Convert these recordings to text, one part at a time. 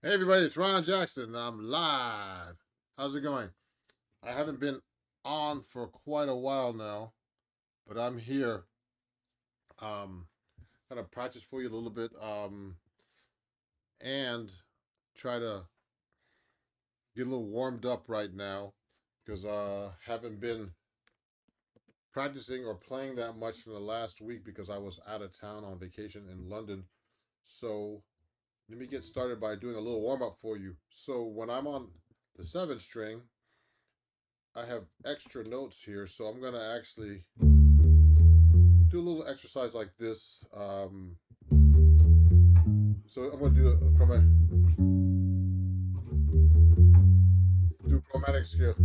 Hey everybody, it's Ron Jackson. And I'm live. How's it going? I haven't been on for quite a while now, but I'm here. Um, Gonna practice for you a little bit, and try to get a little warmed up right now because haven't been practicing or playing that much for the last week because I was out of town on vacation in London. So let me get started by doing a little warm up for you. So when I'm on the seventh string, I have extra notes here, so I'm gonna actually do a little exercise like this. So I'm gonna do a chromatic scale.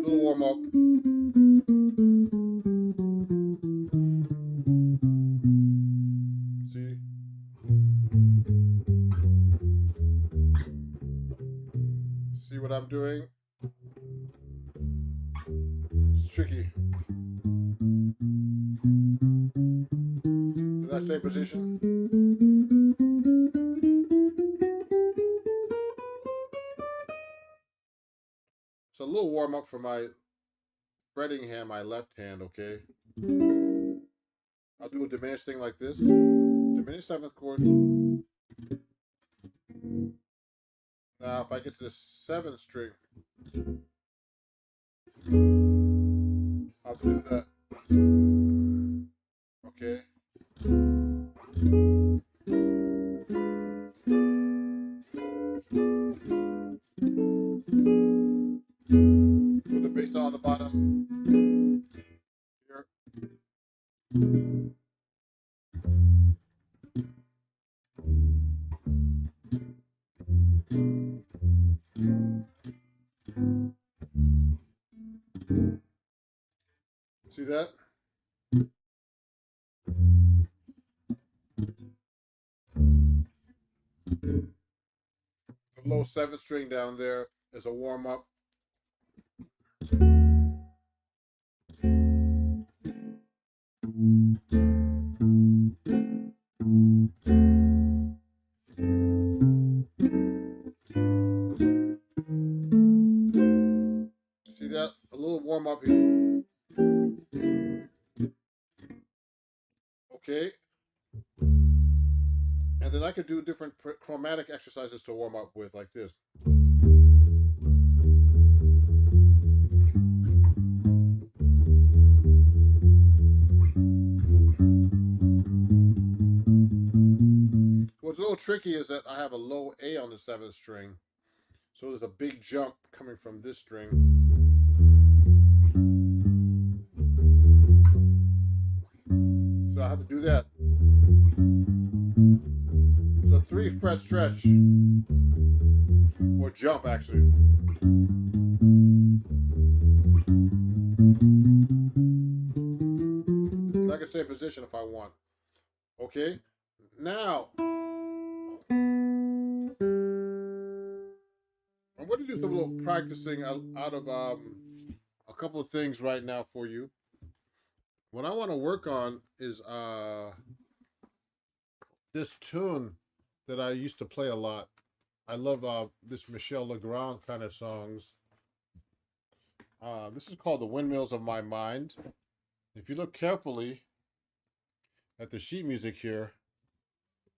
Little warm up. See? See what I'm doing? It's tricky. Did I stay position? So a little warm up for my fretting hand, my left hand, okay? I'll do a diminished thing like this. Diminished seventh chord. Now if I get to the seventh string, I'll do that. Okay. With the bass on the bottom. Here. See that? The low seventh string down there is a warm up. See that? A little warm up here. Okay. And then I could do different chromatic exercises to warm up with, like this. What's a little tricky is that I have a low A on the seventh string. So there's a big jump coming from this string. So I have to do that. It's a 3-fret stretch. Or jump, actually. I can stay in position if I want. Okay? Now, I'm going to do some little practicing out of a couple of things right now for you. What I want to work on is this tune that I used to play a lot. I love this Michel Legrand kind of songs. This is called the Windmills of My Mind. If you look carefully at the sheet music here,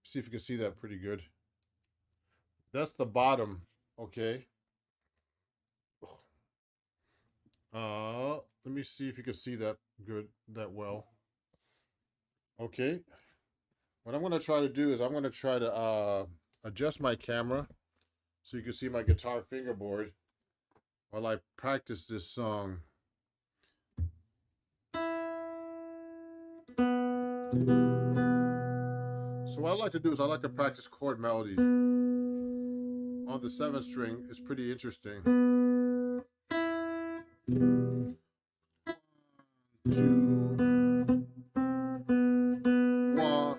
see if you can see that pretty good. That's the bottom, okay? Let me see if you can see that that well. Okay. What I'm going to try to do is I'm going to try to adjust my camera so you can see my guitar fingerboard while I practice this song. So what I like to do is I like to practice chord melody. On the seventh string is pretty interesting. 2, 1.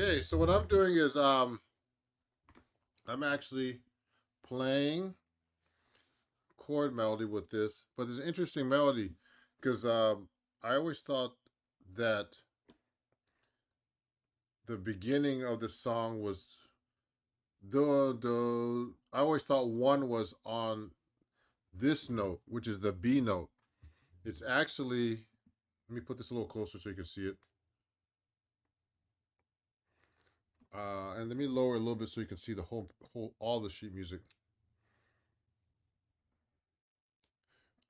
Okay, so what I'm doing is I'm actually playing chord melody with this, but it's an interesting melody because I always thought that the beginning of the song was do. I always thought one was on this note, which is the B note. It's actually, let me put this a little closer so you can see it. And let me lower it a little bit so you can see the whole all the sheet music.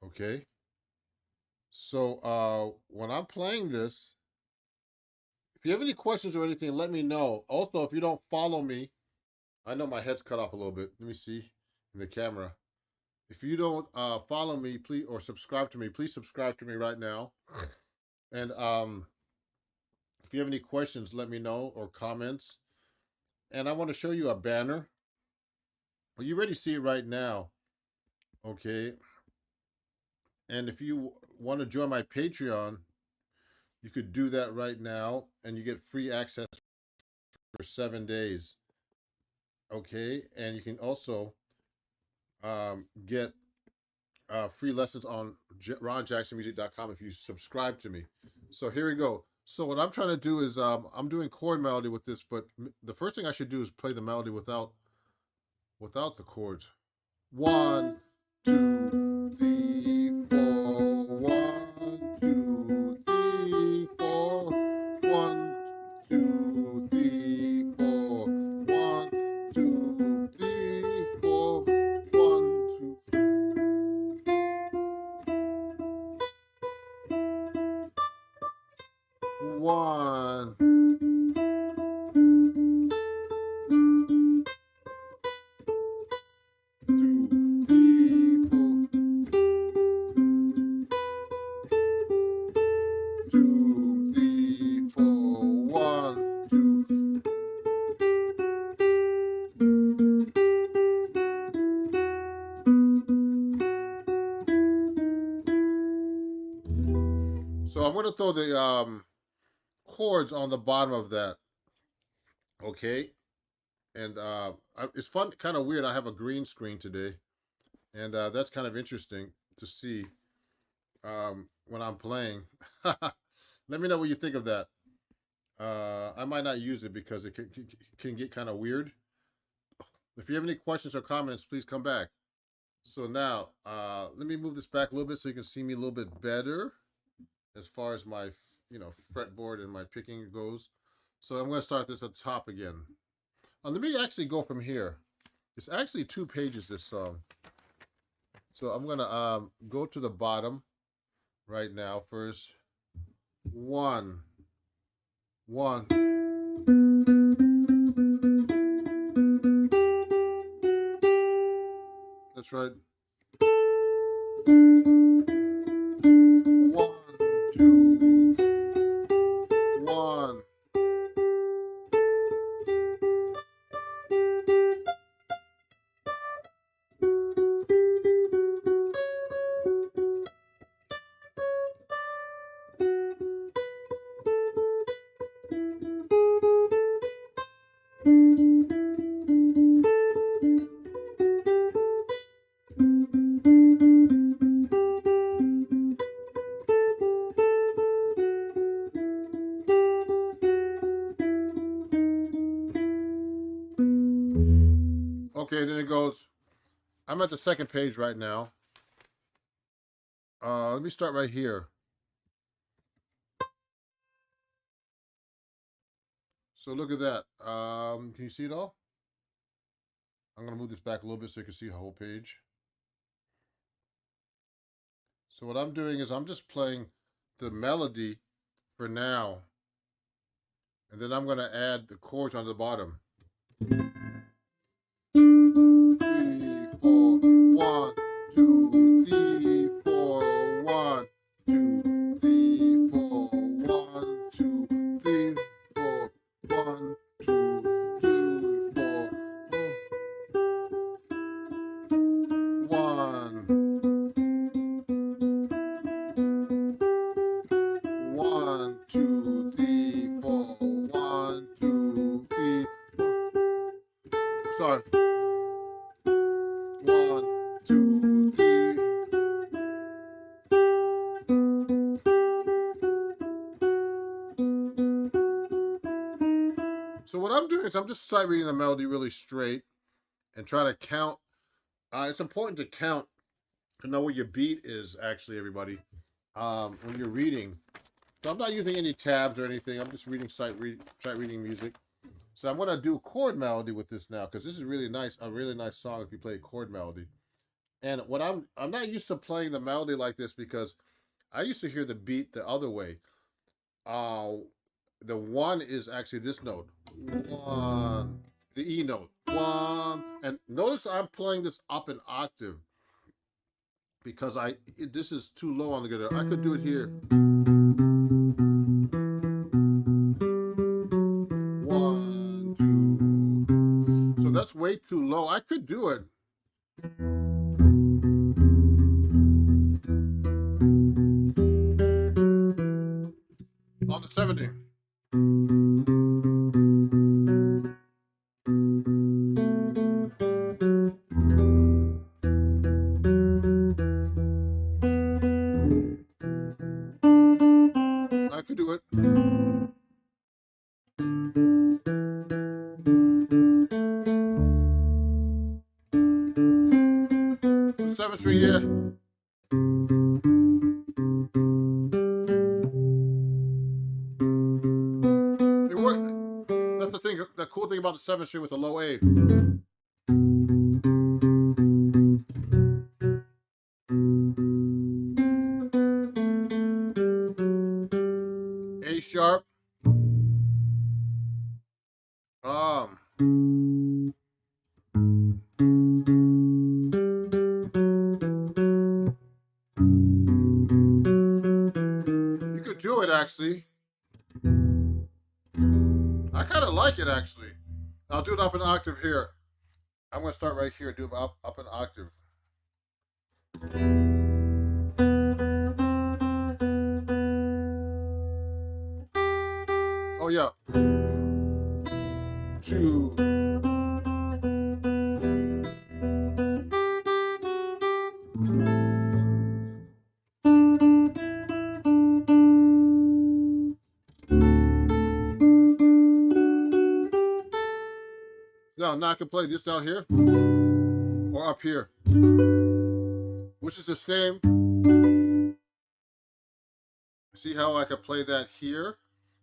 Okay. So when I'm playing this, if you have any questions or anything, let me know. Also, if you don't follow me, I know my head's cut off a little bit. Let me see in the camera. If you don't follow me, please, or subscribe to me, please subscribe to me right now. And if you have any questions, let me know or comments. And I want to show you a banner. Well, you already see it right now. Okay. And if you want to join my Patreon, you could do that right now and you get free access for 7 days. Okay. And you can also get free lessons on ronjacksonmusic.com if you subscribe to me. So here we go. So what I'm trying to do is I'm doing chord melody with this, but the first thing I should do is play the melody without the chords. 1, 2, 3, 4. 1, 2, 3, 4. 1, 2, 3, 4. 1, 2, 3, 4. 1, 2, 1, 2, 3, 4. 2, 3, 4. 1, 2. So I'm going to throw the chords on the bottom of that. Okay. And it's fun, kind of weird. I have a green screen today. And that's kind of interesting to see when I'm playing. Let me know what you think of that. I might not use it because it can get kind of weird. If you have any questions or comments, please come back. So now, let me move this back a little bit so you can see me a little bit better as far as my, fretboard and my picking goes. So I'm going to start this at the top again. Let me actually go from here. It's actually 2 pages, this song. So I'm going to go to the bottom right now first. 1, 1. That's right. 1, 2, 1. Okay, then it goes. I'm at the second page right now. Let me start right here. So look at that. Can you see it all? I'm going to move this back a little bit so you can see the whole page. So what I'm doing is I'm just playing the melody for now. And then I'm going to add the chords on the bottom. 3, 4, 1, 2, 3, 4, 1, 2, 3, 4, 1, 2, 3, 4, 1, 2, 3, 4, 1, 1, 2, 3, 4, 1, 2, 3, 4. Sorry. 1, 2, 3. So what I'm doing is I'm just sight reading the melody really straight and trying to count. It's important to count to know where your beat is, actually, everybody, when you're reading. So I'm not using any tabs or anything. I'm just reading sight reading music. So I'm going to do chord melody with this now because this is really nice, a really nice song if you play chord melody. And what I'm not used to playing the melody like this because I used to hear the beat the other way. The one is actually this note. One, the E note. One, and notice I'm playing this up an octave because this is too low on the guitar. I could do it here. 1, 2. So that's way too low. I could do it. On the 70. I could do it. The 7th string, yeah. It worked. That's the thing. The cool thing about the 7th string with the low A. A sharp. You could do it actually. I kind of like it actually. I'll do it up an octave here. I'm going to start right here. Do it up an octave. Oh yeah. 2. Now I can play this down here or up here, which is the same. See how I can play that here,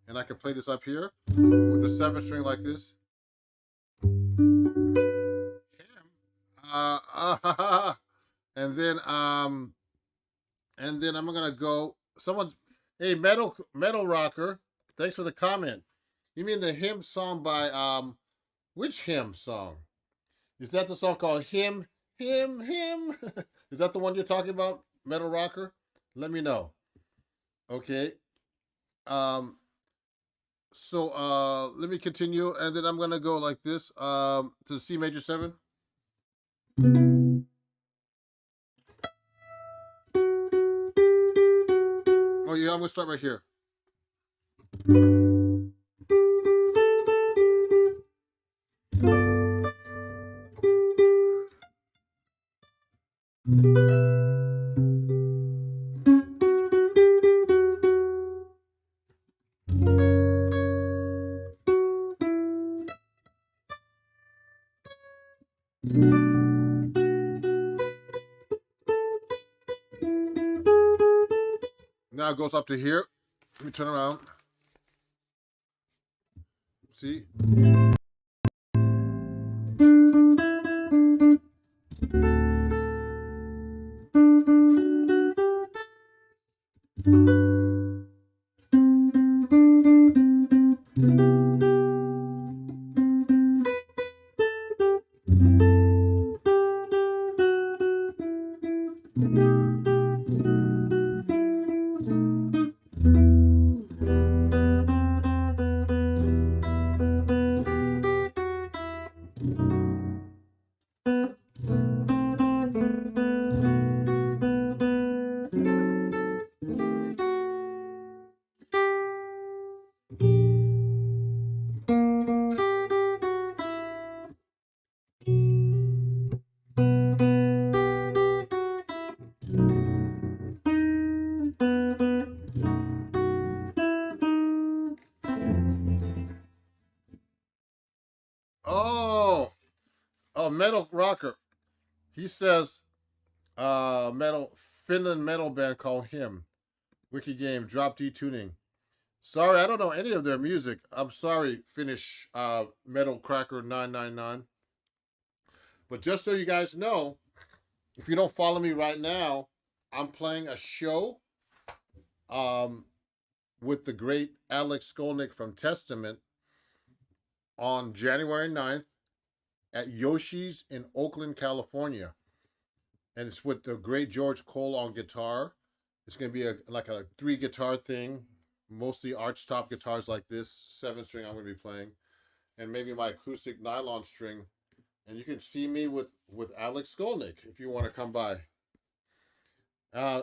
and I can play this up here with the 7th string like this. And then I'm gonna go. Hey, metal rocker, thanks for the comment. You mean the hymn song by which hymn song? Is that the song called Hymn? Is that the one you're talking about, metal rocker? Let me know. Okay. So let me continue, and then I'm gonna go like this to the C major 7. Oh yeah, I'm gonna start right here. Now it goes up to here. Let me turn around. See? Oh, oh, metal rocker. He says, metal Finland metal band called him. Wiki game drop D tuning. Sorry, I don't know any of their music. I'm sorry, Finnish metal cracker 999. But just so you guys know, if you don't follow me right now, I'm playing a show um, with the great Alex Skolnick from Testament on January 9th at Yoshi's in Oakland, California. And it's with the great George Cole on guitar. It's going to be like a 3 guitar thing, mostly archtop guitars like this, 7 string I'm going to be playing, and maybe my acoustic nylon string. And you can see me with Alex Skolnick if you want to come by. Uh,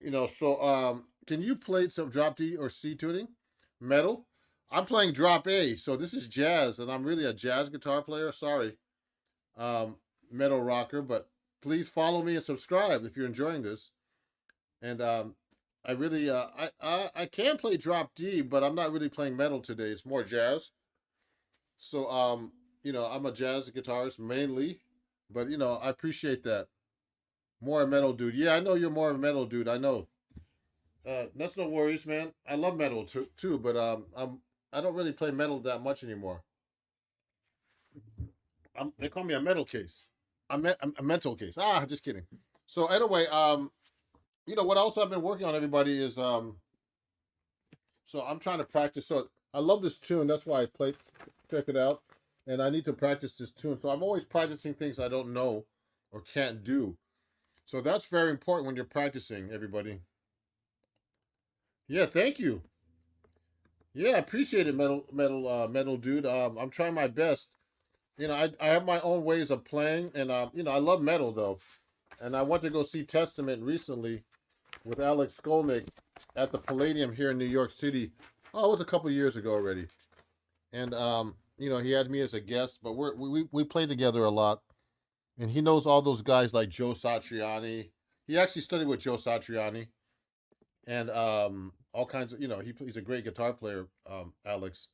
can you play some drop D or C tuning? Metal? I'm playing drop A, so this is jazz, and I'm really a jazz guitar player. Sorry, um, metal rocker, but please follow me and subscribe if you're enjoying this. And I really, I can play drop D, but I'm not really playing metal today. It's more jazz. So, I'm a jazz guitarist mainly, but I appreciate that. More a metal dude. Yeah, I know you're more of a metal dude. I know. That's no worries, man. I love metal too, but I don't really play metal that much anymore. They call me a metal case. I'm a mental case. Ah, just kidding. So anyway, what else I've been working on, everybody, is so I'm trying to practice. So I love this tune. That's why I played. Check it out. And I need to practice this tune. So I'm always practicing things I don't know or can't do. So that's very important when you're practicing, everybody. Yeah, thank you. Yeah, I appreciate it, metal dude. I'm trying my best. I have my own ways of playing, and I love metal though. And I went to go see Testament recently with Alex Skolnick at the Palladium here in New York City. Oh, it was a couple years ago already. And he had me as a guest, but we play together a lot. And he knows all those guys like Joe Satriani. He actually studied with Joe Satriani, and all kinds of he's a great guitar player, Alex.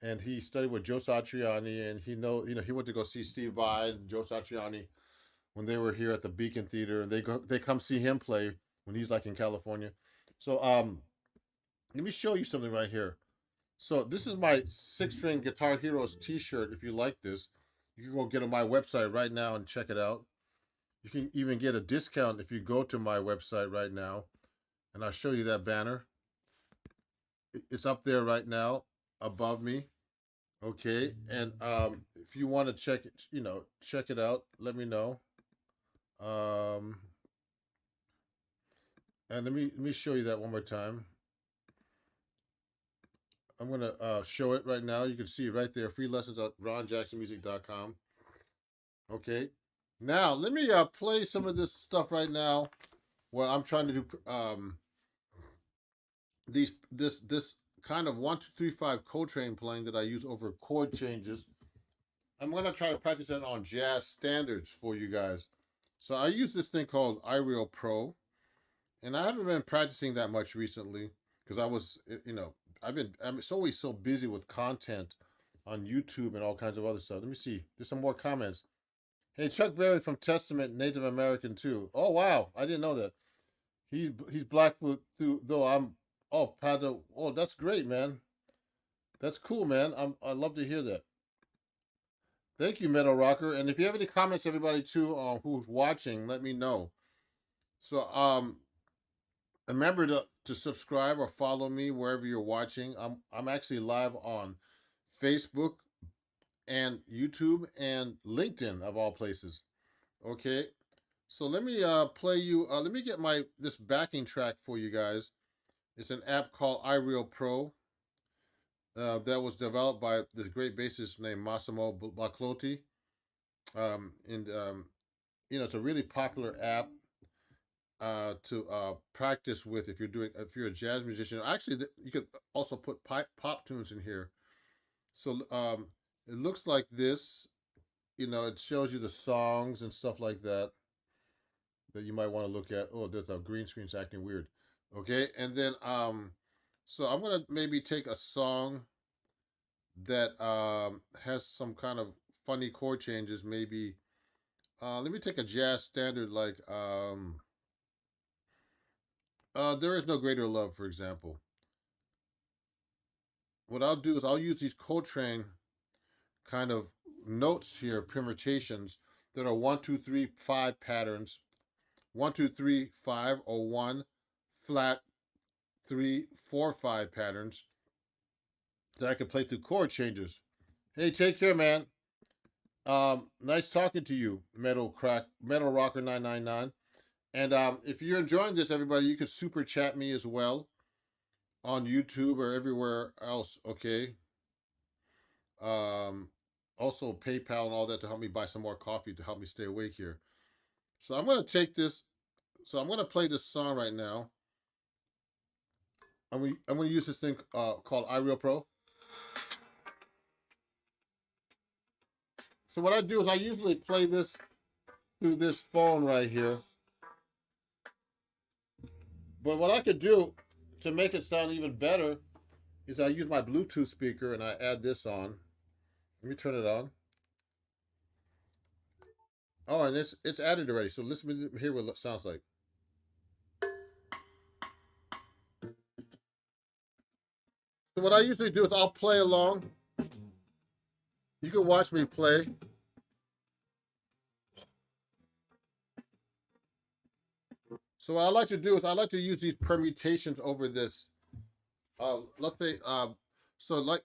And he studied with Joe Satriani, and he went to go see Steve Vai and Joe Satriani when they were here at the Beacon Theater, and they come see him play when he's like in California. So let me show you something right here. So this is my 6 string Guitar Heroes T-shirt. If you like this, you can go get on my website right now and check it out. You can even get a discount if you go to my website right now, and I'll show you that banner. It's up there right now above me. Okay, and if you want to check it out, let me know. Um, and let me show you that one more time. I'm gonna show it right now. You can see it right there. Free lessons at ronjacksonmusic.com. Okay. Now let me play some of this stuff right now. Where I'm trying to do this kind of 1 2 3 5 Coltrane playing that I use over chord changes. I'm gonna try to practice that on jazz standards for you guys. So I use this thing called iReal Pro, and I haven't been practicing that much recently because I was, I'm always so busy with content on YouTube and all kinds of other stuff. Let me see. There's some more comments. Hey, Chuck Berry from Testament, Native American too. Oh wow, I didn't know that. He's Blackfoot through though. Oh Pado. Oh, that's great, man. That's cool, man. I love to hear that. Thank you, Metal Rocker. And if you have any comments, everybody too, who's watching, let me know. So Remember to subscribe or follow me wherever you're watching. I'm actually live on Facebook and YouTube and LinkedIn of all places. Okay, so let me play you. Let me get this backing track for you guys. It's an app called iReal Pro that was developed by this great bassist named Massimo Baclotti. And it's a really popular app to practice with if you're a jazz musician. Actually, you could also put pop tunes in here. So it looks like this. It shows you the songs and stuff like that you might want to look at. Oh, there's a green screen's acting weird. Okay, and then so I'm gonna maybe take a song that has some kind of funny chord changes. Maybe let me take a jazz standard like There Is No Greater Love, for example. What I'll do is I'll use these Coltrane kind of notes here, permutations that are 1, 2, 3, 5 patterns. 1, 2, 3, 5 or 1, flat, 3, 4, 5 patterns that I can play through chord changes. Hey, take care, man. Nice talking to you, Metal Rocker 999. And if you're enjoying this, everybody, you can super chat me as well on YouTube or everywhere else. Okay. Also PayPal and all that to help me buy some more coffee to help me stay awake here. So I'm gonna take this. So I'm gonna play this song right now. I'm gonna use this thing called iReal Pro. So what I do is I usually play this through this phone right here. But what I could do to make it sound even better is I use my Bluetooth speaker and I add this on. Let me turn it on. Oh, and it's added already. So listen to hear what it sounds like. So what I usually do is I'll play along. You can watch me play. So what I like to do is I like to use these permutations over this. Let's say so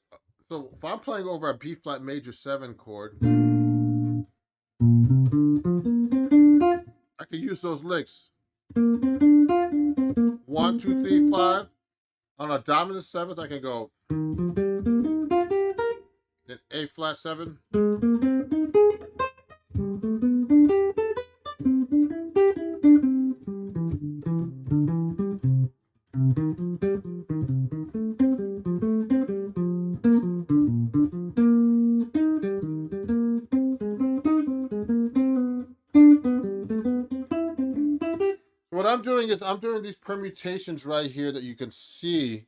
if I'm playing over a B flat major 7 chord, I can use those licks. 1, 2, 3, 5. On a dominant 7th, I can go then A flat 7. What I'm doing is I'm doing these permutations right here that you can see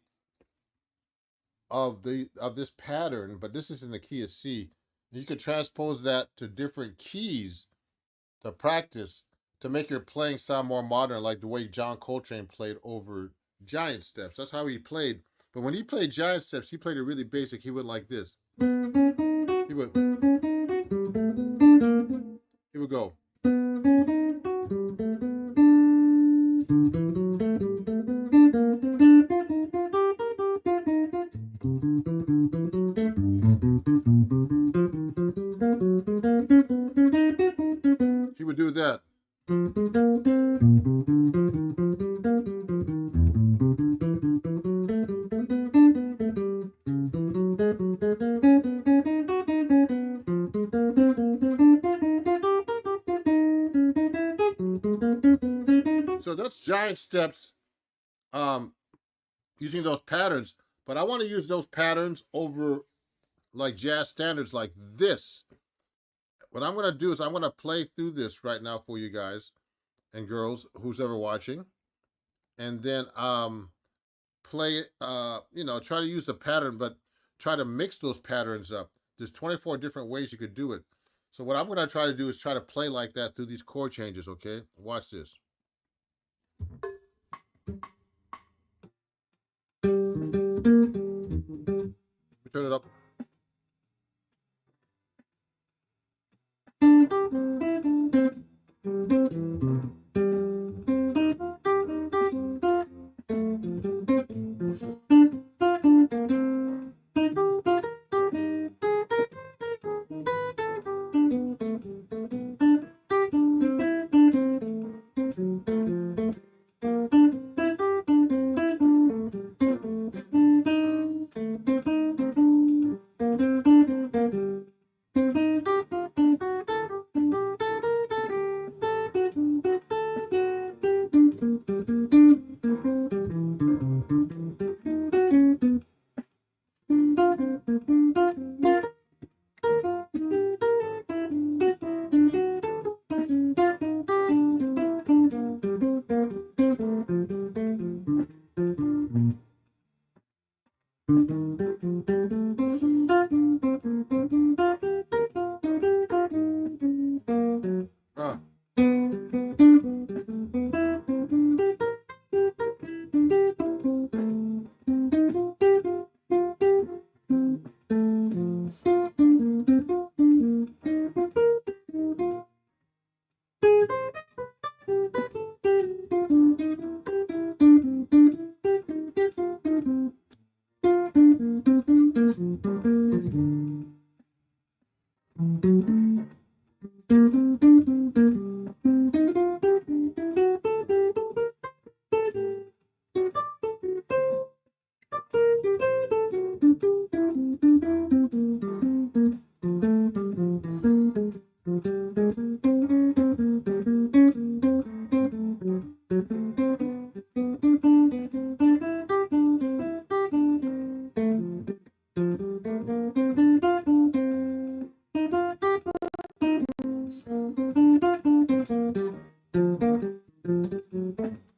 of this pattern, but this is in the key of C. You can transpose that to different keys to practice to make your playing sound more modern, like the way John Coltrane played over giant steps. That's how he played. But when he played giant steps, he played it really basic. He went like this. He would go. He would do that. So that's giant steps using those patterns, but I want to use those patterns over like jazz standards like this. What I'm going to do is I'm going to play through this right now for you guys and girls, who's ever watching, and then play try to use the pattern, but try to mix those patterns up. There's 24 different ways you could do it. So what I'm going to try to do is try to play like that through these chord changes. Okay, watch this. Turn it up. Ah.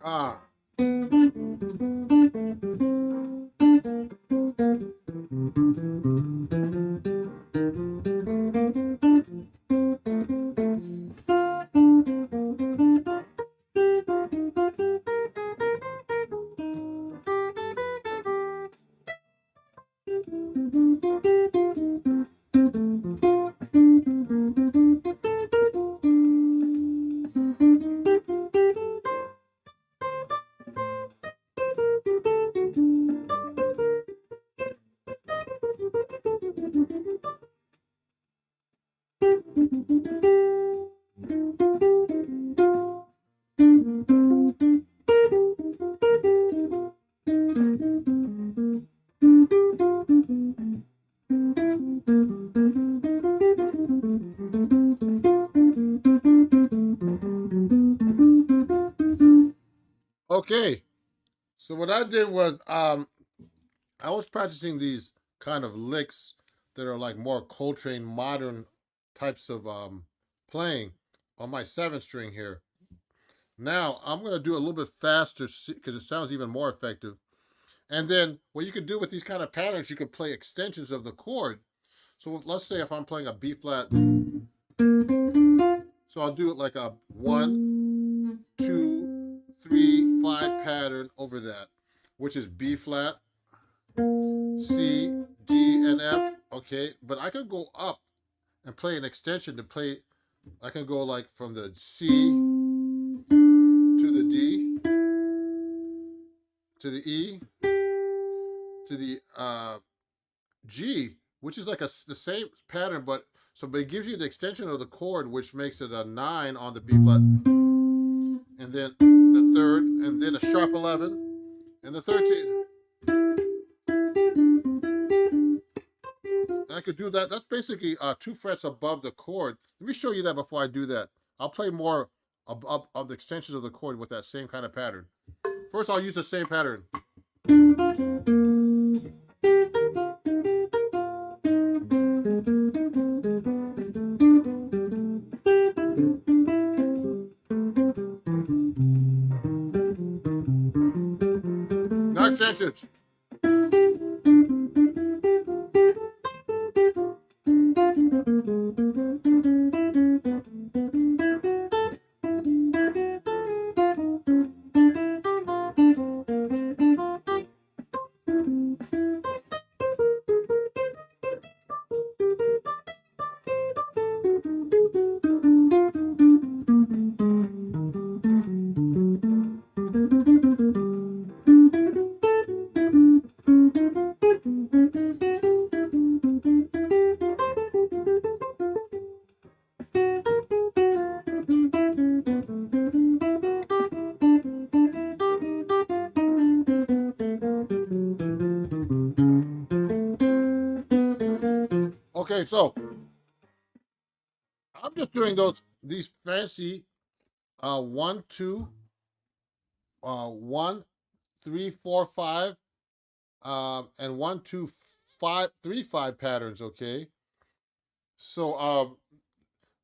Ah. Okay. So what I did was I was practicing these kind of licks that are like more Coltrane modern types of playing on my 7 string here. Now I'm going to do a little bit faster because it sounds even more effective. And then what you could do with these kind of patterns, you could play extensions of the chord. So let's say if I'm playing a B flat, so I'll do it like a 1, 2, 3, 5 pattern over that, which is B flat, C, D, and F. Okay, but I can go up and play an extension to play. I can go like from the C to the D to the E to the G, which is like the same pattern, but it gives you the extension of the chord, which makes it a 9 on the B flat, and then the third, and then a sharp 11, and the 13. I could do that. That's basically 2 frets above the chord. Let me show you that before I do that. I'll play more of the extensions of the chord with that same kind of pattern. First, I'll use the same pattern. Now extensions. Okay, so I'm just doing these fancy 1, 2, 1, 3, 4, 5, and 1, 2, 5, 3, 5 patterns. Okay, so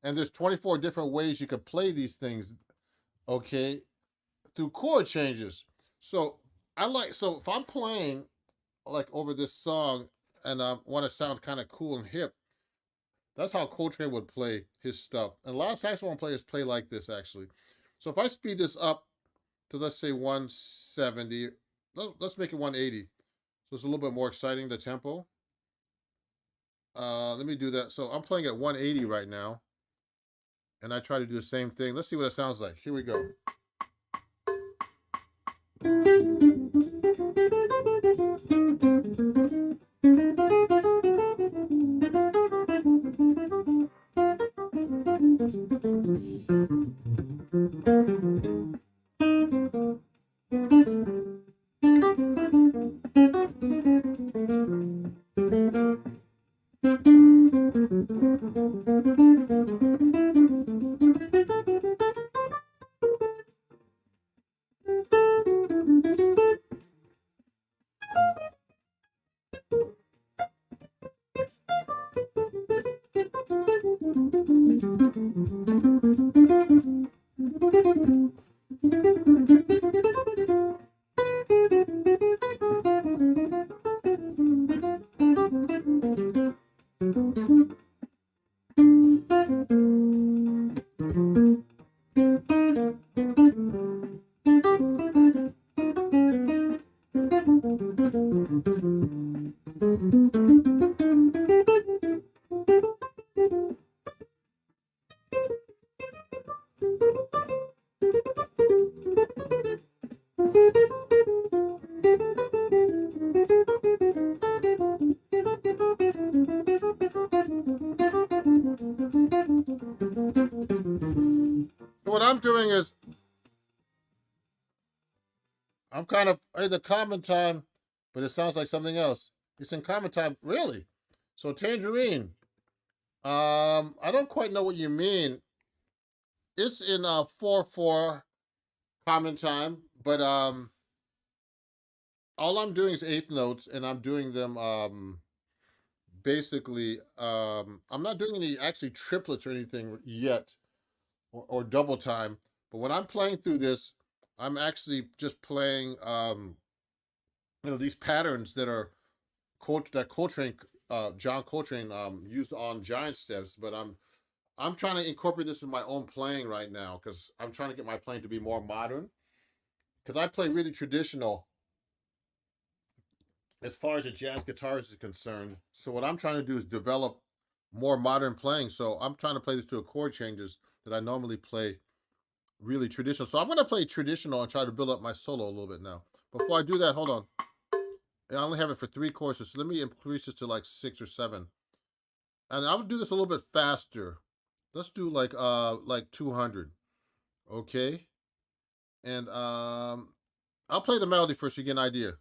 and there's 24 different ways you could play these things. Okay, through chord changes. So if I'm playing like over this song and want to sound kind of cool and hip. That's how Coltrane would play his stuff. And a lot of saxophone players play like this actually. So if I speed this up to, let's say, 170, let's make it 180. So it's a little bit more exciting, the tempo. Let me do that. So I'm playing at 180 right now. And I try to do the same thing. Let's see what it sounds like. Here we go. So what I'm doing is I'm kind of in the common time, but it sounds like something else. It's in common time, really. So Tangerine. I don't quite know what you mean. It's in 4/4 common time, but all I'm doing is eighth notes, and I'm doing them basically. I'm not doing any actually triplets or anything yet, or double time. But when I'm playing through this, I'm actually just playing these patterns that are that Coltrane, John Coltrane, used on Giant Steps. But I'm trying to incorporate this in my own playing right now because I'm trying to get my playing to be more modern. Because I play really traditional as far as a jazz guitarist is concerned. So what I'm trying to do is develop more modern playing. So I'm trying to play this to a chord changes that I normally play really traditional. So I'm going to play traditional and try to build up my solo a little bit now. Before I do that, hold on. I only have it for 3 courses. So let me increase this to like 6 or 7. And I would do this a little bit faster. Let's do like 200. Okay? And I'll play the melody first so you get an idea.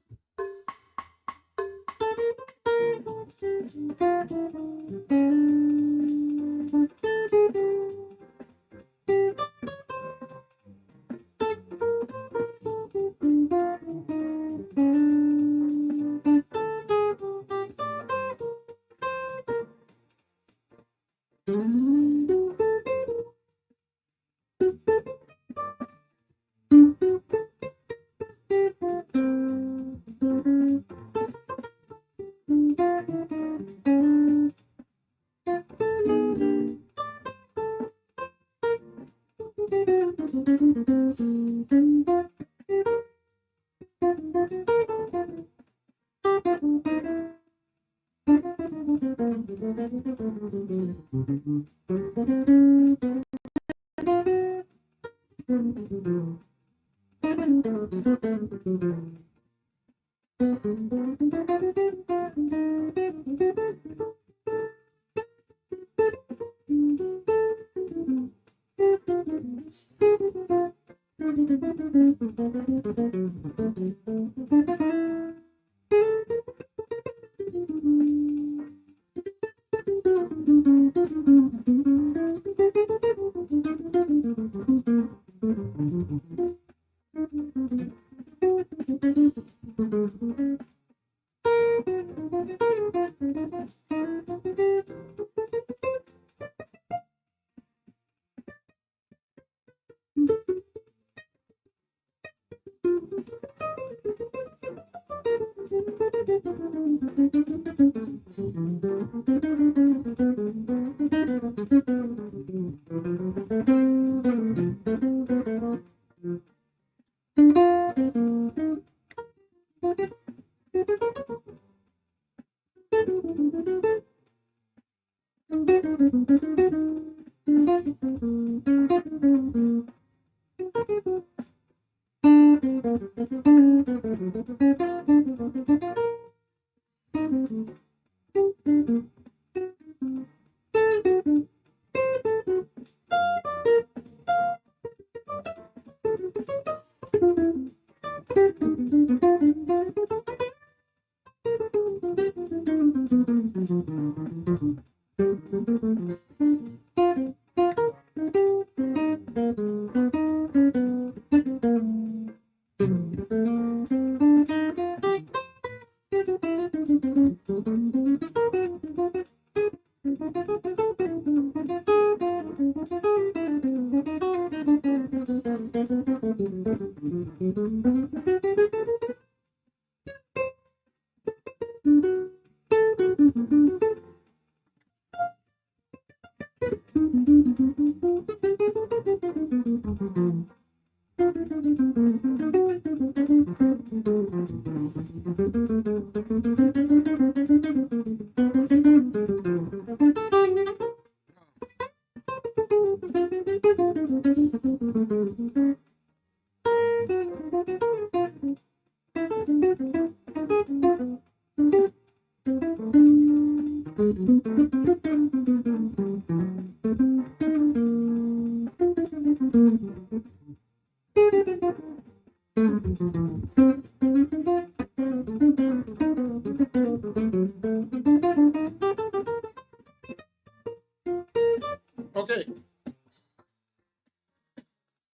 Okay,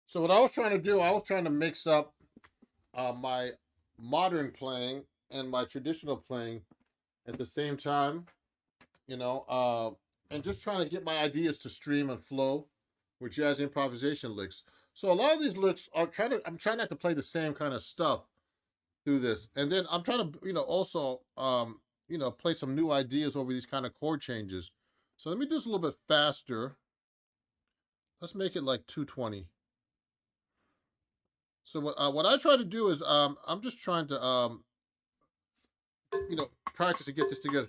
so what I was trying to do, I was trying to mix up my modern playing and my traditional playing at the same time, you know, and just trying to get my ideas to stream and flow with jazz improvisation licks. So a lot of these licks are I'm trying not to play the same kind of stuff through this. And then I'm trying to, also, play some new ideas over these kind of chord changes. So let me do this a little bit faster. Let's make it like 220. So what I try to do is I'm just trying to practice to get this together.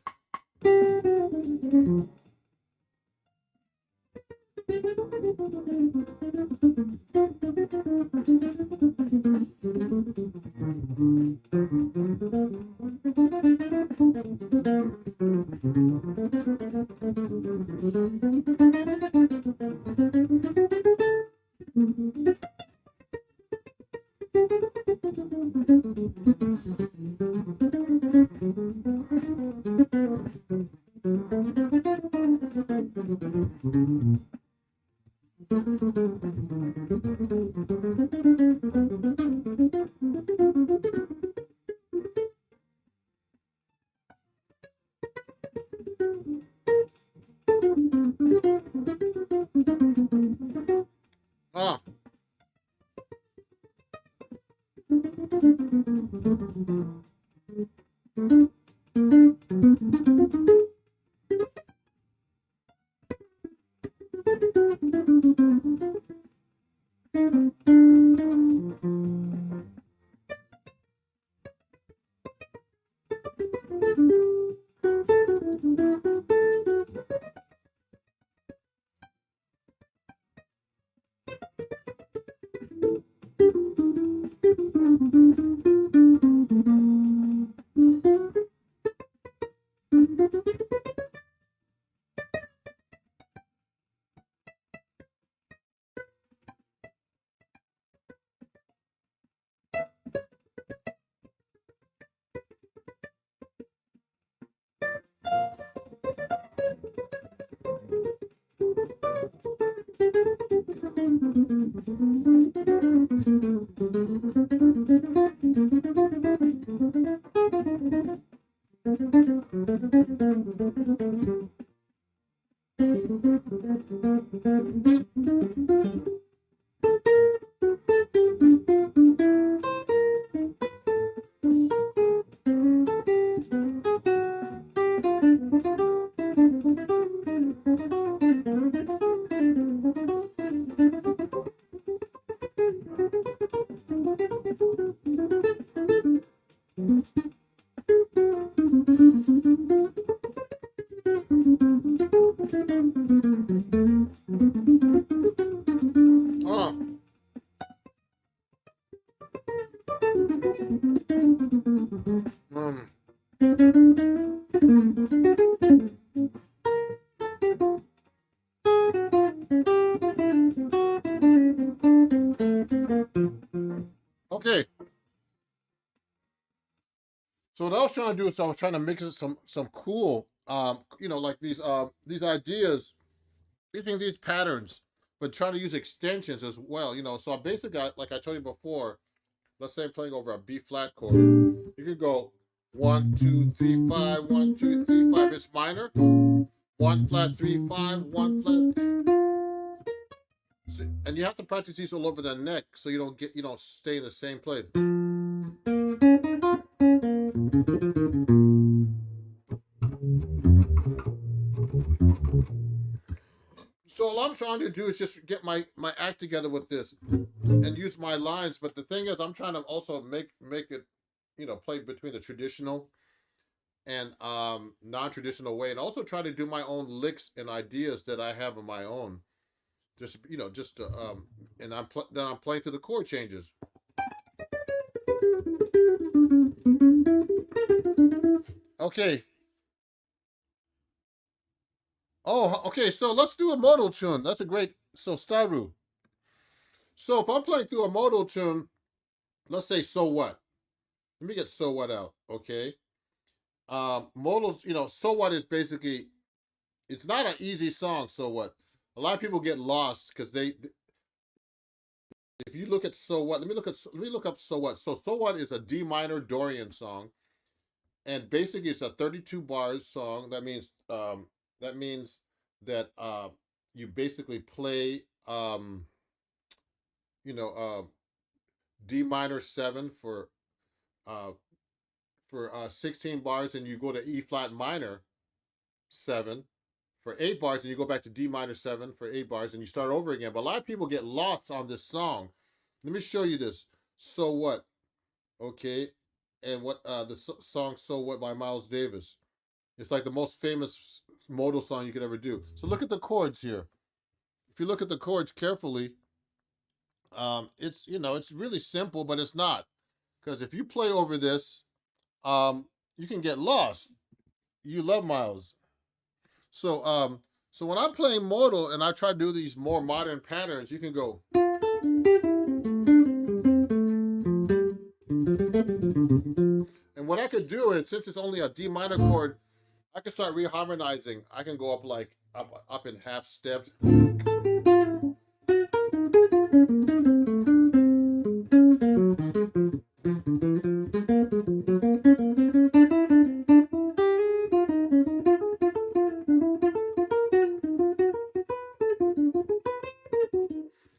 Ah. Uh, um, okay. So what I was trying to do is I was trying to mix it some cool, like these ideas, using these patterns, but trying to use extensions as well. So basically, like I told you before, let's say I'm playing over a B flat chord. You could go 1, 2, 3, 5, 1, 2, 3, 5. It's minor. 1 flat 3 5, 1 flat. And you have to practice these all over the neck so you don't stay in the same place. So all I'm trying to do is just get my act together with this and use my lines. But the thing is, I'm trying to also make it, play between the traditional and non-traditional way, and also try to do my own licks and ideas that I have of my own. Just to, and then I'm playing through the chord changes. Okay. Oh, okay. So let's do a modal tune. That's a great. So Staru. So if I'm playing through a modal tune, let's say "So What." Let me get "So What" out. Okay. Modals. "So What" is basically, it's not an easy song. "So What." A lot of people get lost because if you look at "So What," let me look up "So What." So What" is a D minor Dorian song, and basically it's a 32 bars song. That means that you basically play you know D minor 7 uh, for 16 bars, and you go to E flat minor 7 for 8 bars, and you go back to D minor 7 for 8 bars, and you start over again. But a lot of people get lost on this song. Let me show you this. "So What," okay, and what the song "So What" by Miles Davis. It's like the most famous modal song you could ever do. So look at the chords here. If you look at the chords carefully, it's really simple, but it's not, because if you play over this, you can get lost. You love Miles. So when I'm playing modal and I try to do these more modern patterns, you can go. And what I could do is, since it's only a D minor chord, I can start reharmonizing. I can go up like up in half steps.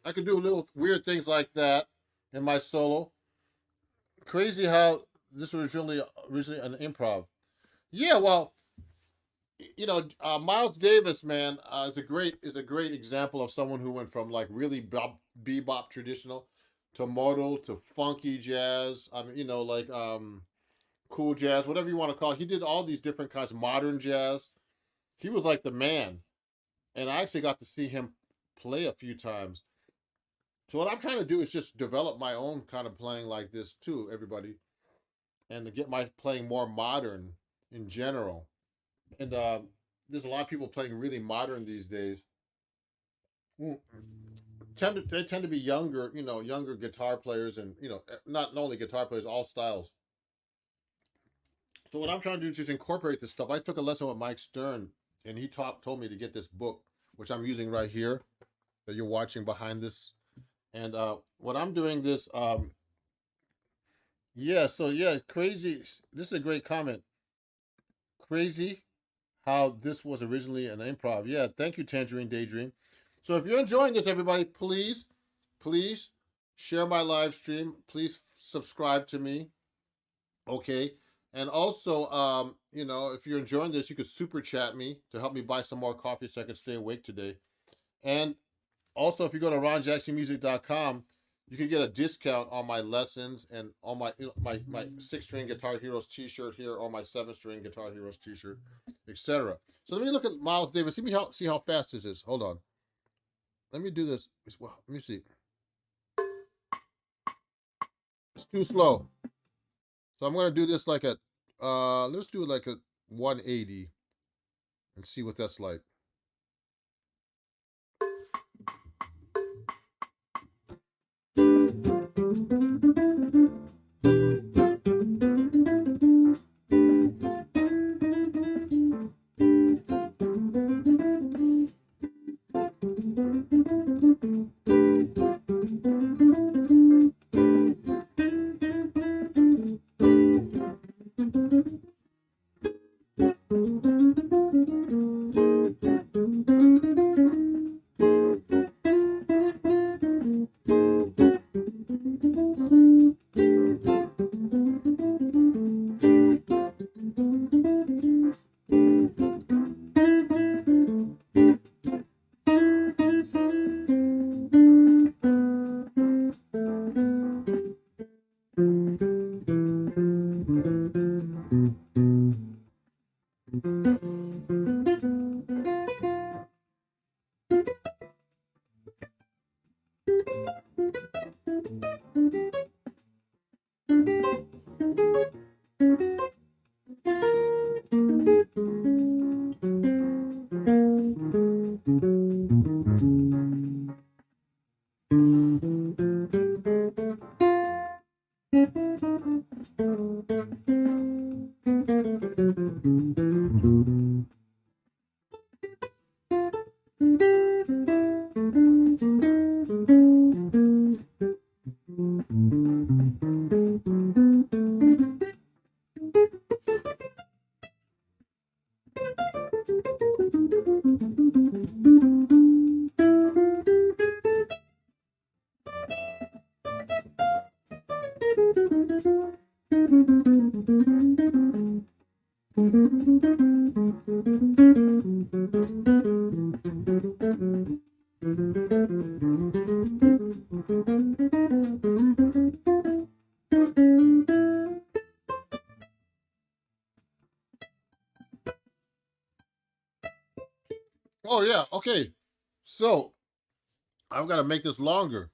I could do little weird things like that in my solo. Crazy how this was really originally an improv. Yeah, well, Miles Davis, man, is a great example of someone who went from like really bebop traditional to modal to funky jazz. I mean, like cool jazz, whatever you want to call it. He did all these different kinds of modern jazz. He was like the man, and I actually got to see him play a few times. So what I'm trying to do is just develop my own kind of playing like this too, everybody, and to get my playing more modern in general. And there's a lot of people playing really modern these days. Mm. They tend to be younger, younger guitar players, and not only guitar players, all styles. So what I'm trying to do is just incorporate this stuff. I took a lesson with Mike Stern, and he told me to get this book, which I'm using right here, that you're watching behind this. And what I'm doing this, yeah. So yeah, crazy. This is a great comment. Crazy how this was originally an improv. Yeah, thank you, Tangerine Daydream. So if you're enjoying this, everybody, please share my live stream. Please subscribe to me. Okay. And also, you know, if you're enjoying this, you could super chat me to help me buy some more coffee so I can stay awake today. And also, if you go to ronjacksonmusic.com, you can get a discount on my lessons and on my my 6-string Guitar Heroes T-shirt here, or my 7-string Guitar Heroes T-shirt, etc. So let me look at Miles Davis. See how fast this is. Hold on. Let me do this. Let me see. It's too slow. So I'm gonna do this like a let's do it like a 180 and see what that's like. Oh yeah, okay. So I've got to make this longer.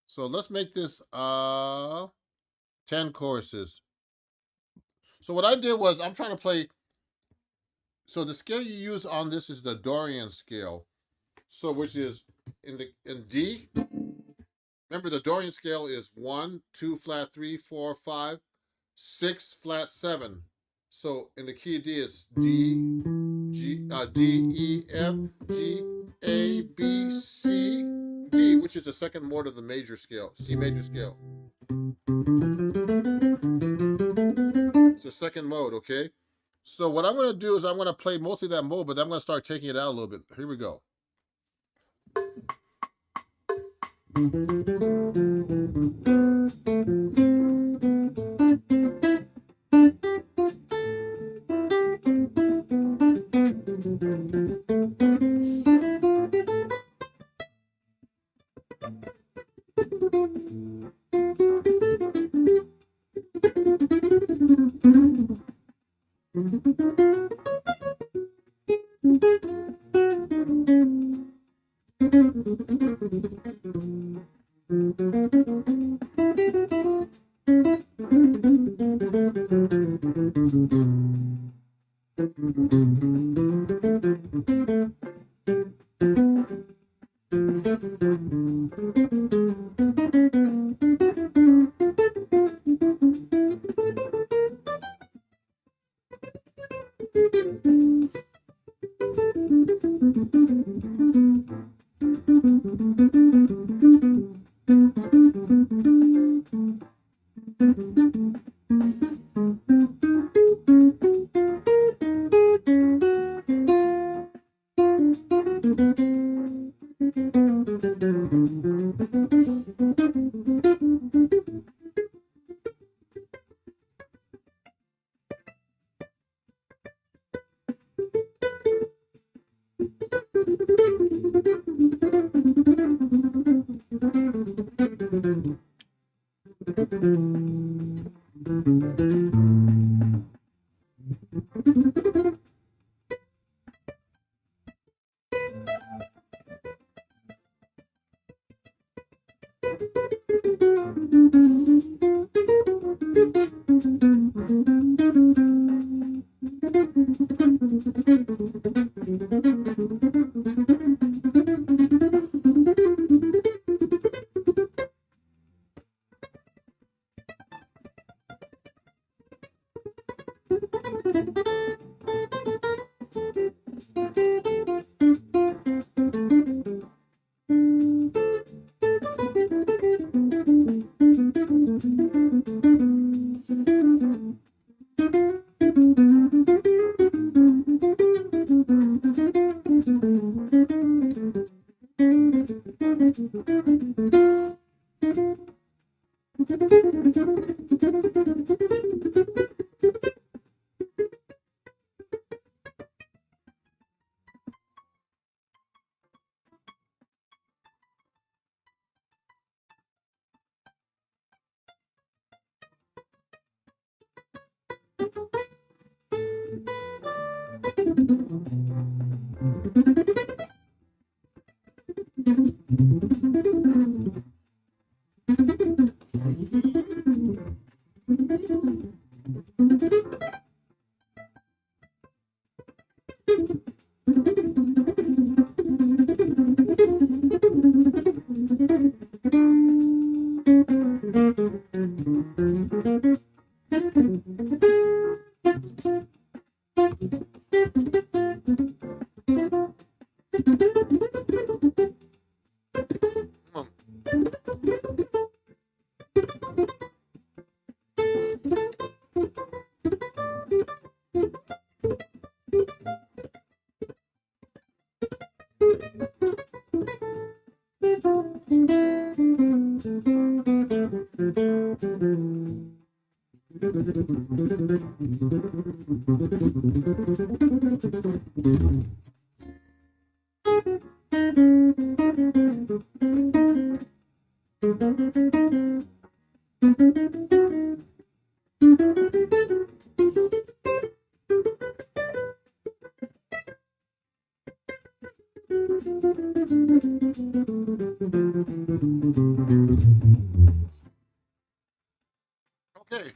So let's make this 10 choruses. So what I did was I'm trying to play. So the scale you use on this is the Dorian scale. So which is in D. Remember the Dorian scale is 1, 2 flat 3, 4, 5, 6 flat 7. So in the key of D is D, D, E, F, G, A, B, C, D, which is the second mode of the major scale, C major scale. It's the second mode, okay? So what I'm going to do is I'm going to play mostly that mode, but then I'm going to start taking it out a little bit. Here we go. Okay.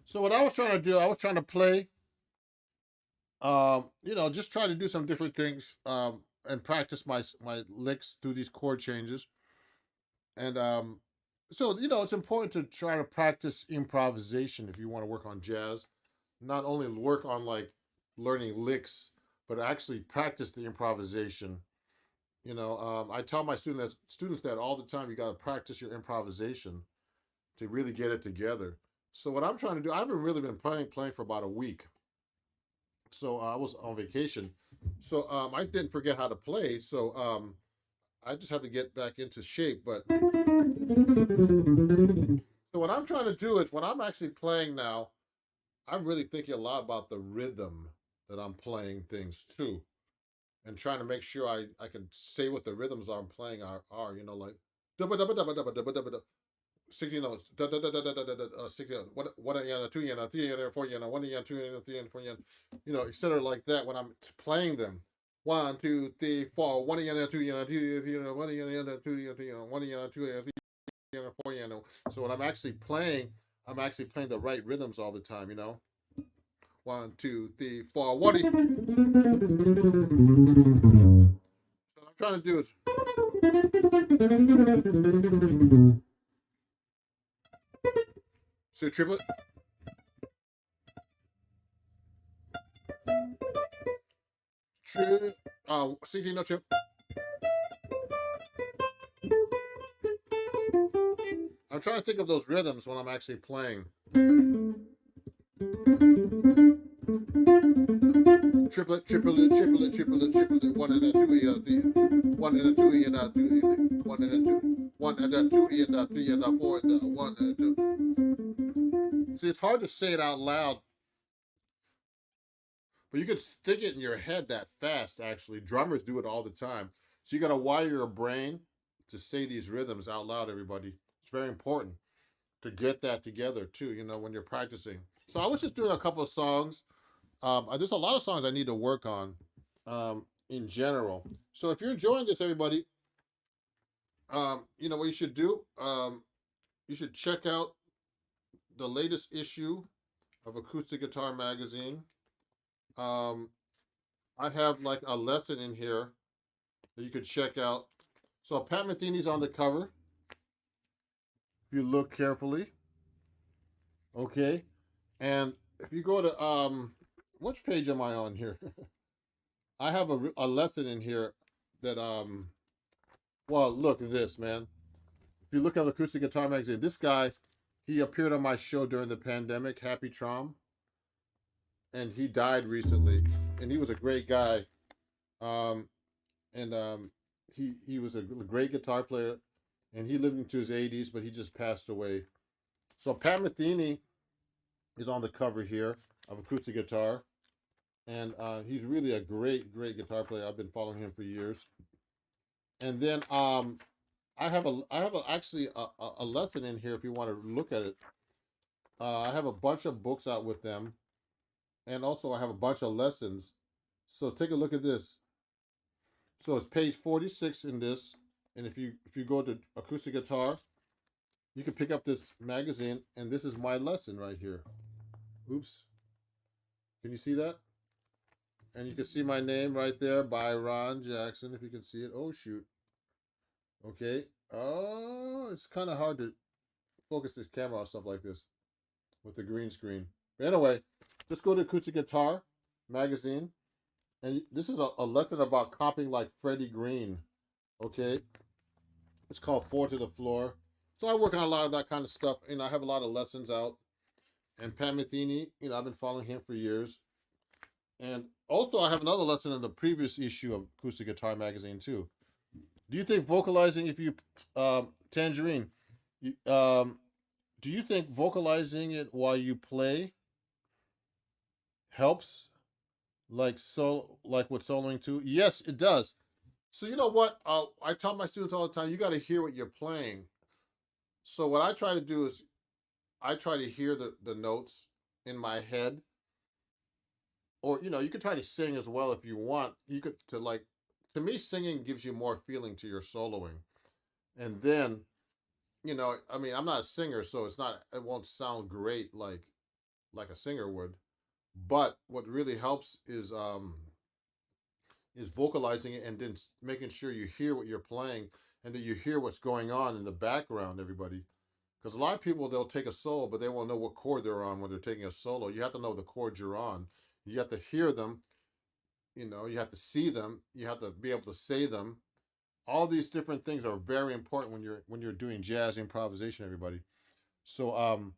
So what I was trying to do, I was trying to play, just try to do some different things, and practice my licks through these chord changes. And so it's important to try to practice improvisation if you want to work on jazz. Not only work on like learning licks, but actually practice the improvisation. I tell my students that all the time. You got to practice your improvisation to really get it together. So what I'm trying to do, I haven't really been playing for about a week. So I was on vacation. So I didn't forget how to play. So I just had to get back into shape. But so what I'm trying to do is when I'm actually playing now, I'm really thinking a lot about the rhythm that I'm playing things to, and trying to make sure I can say what the rhythms I'm playing are, like dubba dubba dubba dubba dubba dubba dubba. 60 notes, da da da da da da da da, 60 notes, one yana, two yana, three yana, four yana, one yana, two yana, three yana, four yana, etc. like that when I'm playing them. One, two, three, four, one yana, two yana, two yana, one yana, two yana, one yana, two yana, three yana, four yana. So when I'm actually playing the right rhythms all the time. One, two, three, four, one. So what I'm trying to do is so triplet, 16 note trip. I'm trying to think of those rhythms when I'm actually playing. Triplet, triplet, triplet, triplet, triplet. One and a two, and a three. One and a two, and a two. One and a two. One and a two, and a three, and a four, and a one and a two. See, it's hard to say it out loud, but you can think it in your head that fast, actually. Drummers do it all the time. So you got to wire your brain to say these rhythms out loud, everybody. It's very important to get that together, too, when you're practicing. So I was just doing a couple of songs. There's a lot of songs I need to work on in general. So if you're enjoying this, everybody, what you should do? You should check out the latest issue of Acoustic Guitar Magazine. Um, I have like a lesson in here that you could check out. So Pat Metheny's on the cover. If you look carefully, okay. And if you go to which page am I on here? I have a lesson in here that well, look at this, man. If you look at Acoustic Guitar Magazine, this guy, he appeared on my show during the pandemic, Happy Traum, and he died recently. And he was a great guy. Um, and he was a great guitar player, and he lived into his 80s, but he just passed away. So Pat Metheny is on the cover here of Acoustic Guitar, and he's really a great guitar player. I've been following him for years. And then actually a lesson in here if you want to look at it. I have a bunch of books out with them, and also I have a bunch of lessons. So take a look at this. So it's page 46 in this, and if you go to Acoustic Guitar, you can pick up this magazine, and this is my lesson right here. Oops. Can you see that? And you can see my name right there by Ron Jackson, if you can see it. Oh, shoot. Okay. Oh, it's kind of hard to focus this camera on stuff like this with the green screen. But anyway, just go to Acoustic Guitar magazine. And this is a lesson about comping like Freddie Green. Okay. It's called Four to the Floor. So I work on a lot of that kind of stuff. And I have a lot of lessons out. And Pat Metheny, I've been following him for years. And also I have another lesson in the previous issue of Acoustic Guitar magazine too. Do you think vocalizing, if you, Tangerine, do you think vocalizing it while you play helps? Like with soloing too? Yes, it does. So you know what? I tell my students all the time, you got to hear what you're playing. So what I try to do is I try to hear the notes in my head. Or, you could try to sing as well if you want. You could, to me, singing gives you more feeling to your soloing. And then, I mean, I'm not a singer, so it won't sound great like a singer would. But what really helps is vocalizing it and then making sure you hear what you're playing and that you hear what's going on in the background, everybody. Because a lot of people, they'll take a solo, but they won't know what chord they're on when they're taking a solo. You have to know the chords you're on. You have to hear them. You have to see them. You have to be able to say them. All these different things are very important when you're doing jazz improvisation, everybody. So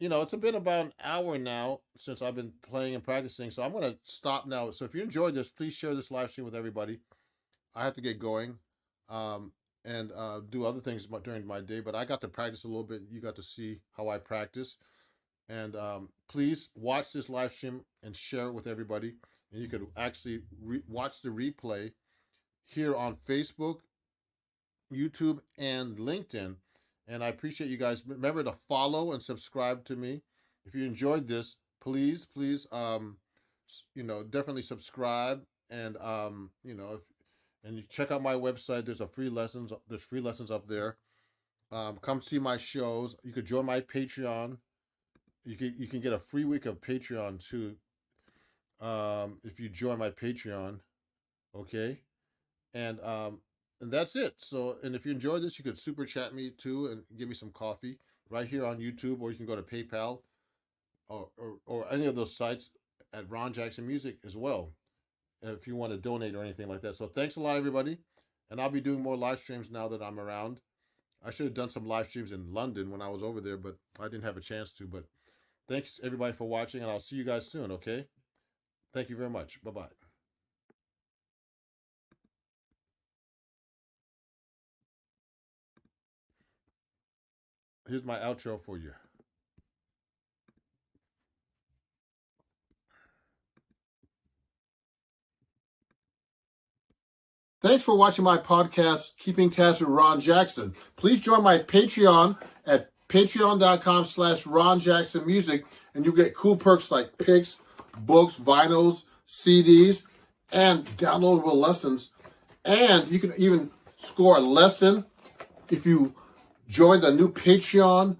it's been about an hour now since I've been playing and practicing. So I'm going to stop now. So if you enjoyed this, please share this live stream with everybody. I have to get going and do other things during my day, but I got to practice a little bit. You got to see how I practice. And please watch this live stream and share it with everybody. And you could actually watch the replay here on Facebook, YouTube, and LinkedIn. And I appreciate you guys. Remember to follow and subscribe to me. If you enjoyed this, please, definitely subscribe. And and you check out my website. There's free lessons up there. Come see my shows. You could join my Patreon. You can get a free week of Patreon too. If you join my Patreon, okay, and that's it. So, and if you enjoyed this, you could super chat me too and give me some coffee right here on YouTube, or you can go to PayPal or any of those sites at Ron Jackson Music as well, if you want to donate or anything like that. So thanks a lot, everybody, and I'll be doing more live streams now that I'm around. I should have done some live streams in London when I was over there, but I didn't have a chance to. But thanks everybody for watching, and I'll see you guys soon, okay? Thank you very much. Bye-bye. Here's my outro for you. Thanks for watching my podcast, Keeping Tabs with Ron Jackson. Please join my Patreon at patreon.com/Ron Jackson Music, and you get cool perks like picks, books, vinyls, CDs, and downloadable lessons. And you can even score a lesson if you join the new Patreon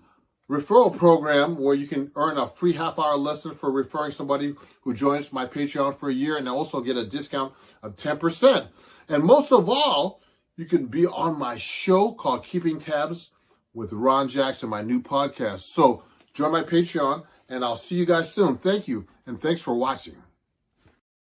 referral program where you can earn a free half-hour lesson for referring somebody who joins my Patreon for a year, and also get a discount of 10%. And most of all, you can be on my show called Keeping Tabs with Ron Jackson, my new podcast. So join my Patreon, and I'll see you guys soon. Thank you, and thanks for watching.